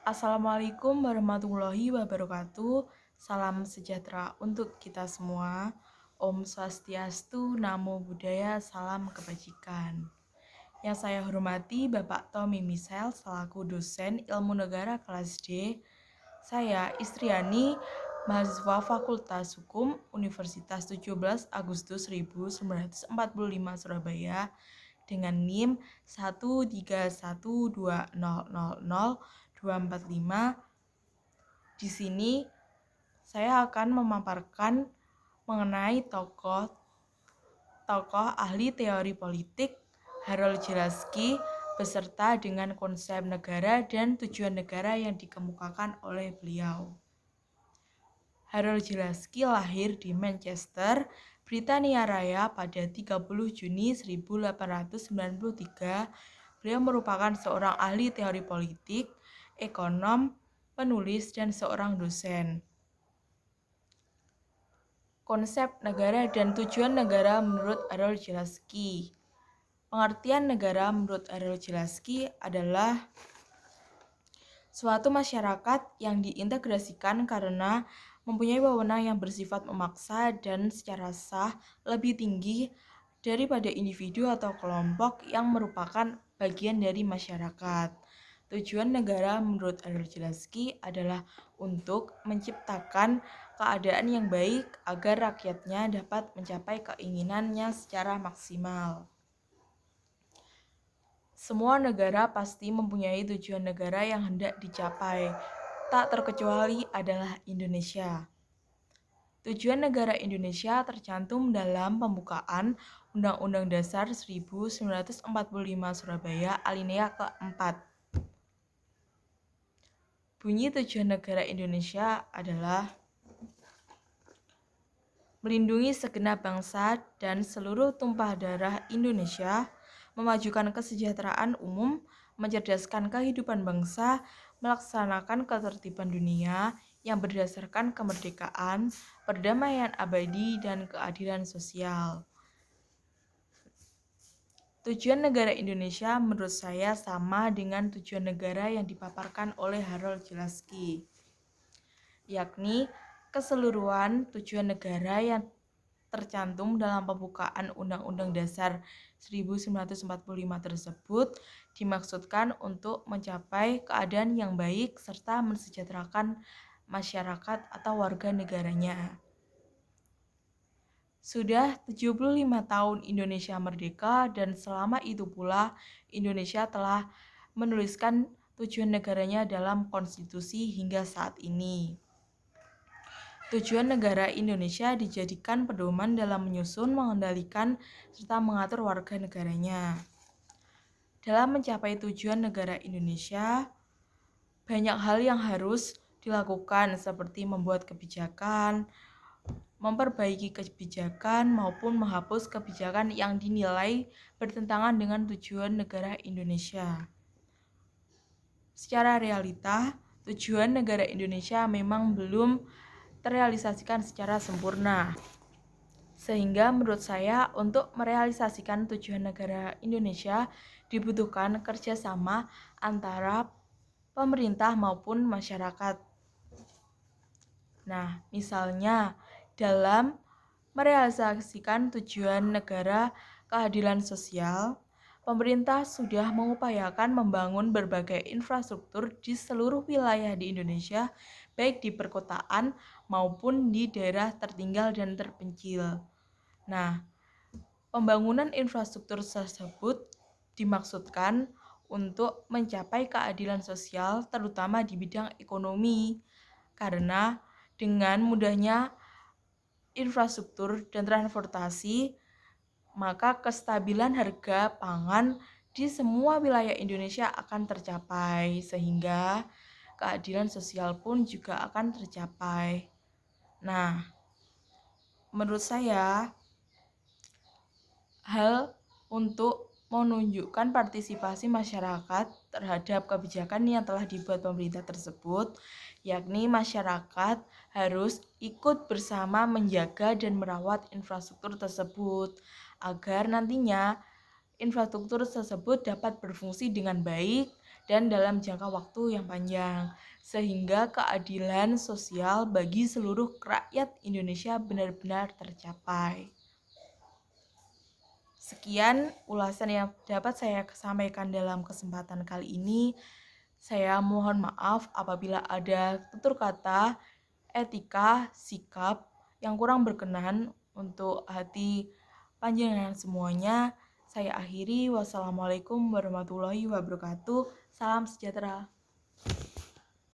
Assalamualaikum warahmatullahi wabarakatuh. Salam sejahtera untuk kita semua. Om Swastiastu, Namo Buddhaya, salam kebajikan. Yang saya hormati Bapak Tommy Misael selaku dosen Ilmu Negara kelas D. Saya Istriani, mahasiswa Fakultas Hukum Universitas 17 Agustus 1945 Surabaya dengan NIM 13120000245. Di sini saya akan memaparkan mengenai tokoh ahli teori politik Harold Jelaski beserta dengan konsep negara dan tujuan negara yang dikemukakan oleh beliau. Harold Jelaski lahir di Manchester, Britania Raya pada 30 Juni 1893. Beliau merupakan seorang ahli teori politik, ekonom, penulis, dan seorang dosen. Konsep negara dan tujuan negara menurut Harold Jelaski. Pengertian negara menurut Harold Jelaski adalah suatu masyarakat yang diintegrasikan karena mempunyai wewenang yang bersifat memaksa dan secara sah lebih tinggi daripada individu atau kelompok yang merupakan bagian dari masyarakat. Tujuan negara menurut Harold Jelaski adalah untuk menciptakan keadaan yang baik agar rakyatnya dapat mencapai keinginannya secara maksimal. Semua negara pasti mempunyai tujuan negara yang hendak dicapai, tak terkecuali adalah Indonesia. Tujuan negara Indonesia tercantum dalam pembukaan Undang-Undang Dasar 1945 Surabaya alinea keempat. Bunyi tujuan negara Indonesia adalah melindungi segenap bangsa dan seluruh tumpah darah Indonesia, memajukan kesejahteraan umum, mencerdaskan kehidupan bangsa, melaksanakan ketertiban dunia yang berdasarkan kemerdekaan, perdamaian abadi, dan keadilan sosial. Tujuan negara Indonesia menurut saya sama dengan tujuan negara yang dipaparkan oleh Harold Jelaski, yakni keseluruhan tujuan negara yang tercantum dalam pembukaan Undang-Undang Dasar 1945 tersebut dimaksudkan untuk mencapai keadaan yang baik serta mensejahterakan masyarakat atau warga negaranya. Sudah 75 tahun Indonesia merdeka dan selama itu pula Indonesia telah menuliskan tujuan negaranya dalam konstitusi hingga saat ini. Tujuan negara Indonesia dijadikan pedoman dalam menyusun, mengendalikan, serta mengatur warga negaranya. Dalam mencapai tujuan negara Indonesia, banyak hal yang harus dilakukan seperti membuat kebijakan, memperbaiki kebijakan, maupun menghapus kebijakan yang dinilai bertentangan dengan tujuan negara Indonesia. Secara realita, tujuan negara Indonesia memang belum terrealisasikan secara sempurna. Sehingga menurut saya untuk merealisasikan tujuan negara Indonesia dibutuhkan kerjasama antara pemerintah maupun masyarakat. Nah, misalnya dalam merealisasikan tujuan negara keadilan sosial, pemerintah sudah mengupayakan membangun berbagai infrastruktur di seluruh wilayah di Indonesia, baik di perkotaan maupun di daerah tertinggal dan terpencil. Nah, pembangunan infrastruktur tersebut dimaksudkan untuk mencapai keadilan sosial terutama di bidang ekonomi, karena dengan mudahnya infrastruktur dan transportasi, maka kestabilan harga pangan di semua wilayah Indonesia akan tercapai, sehingga keadilan sosial pun juga akan tercapai. Nah, menurut saya, hal untuk menunjukkan partisipasi masyarakat terhadap kebijakan yang telah dibuat pemerintah tersebut, yakni masyarakat harus ikut bersama menjaga dan merawat infrastruktur tersebut agar nantinya infrastruktur tersebut dapat berfungsi dengan baik dan dalam jangka waktu yang panjang, sehingga keadilan sosial bagi seluruh rakyat Indonesia benar-benar tercapai. Sekian ulasan yang dapat saya sampaikan dalam kesempatan kali ini. Saya mohon maaf apabila ada tutur kata, etika, sikap yang kurang berkenan untuk hati panjenengan semuanya. Saya akhiri. Wassalamualaikum warahmatullahi wabarakatuh. Salam sejahtera.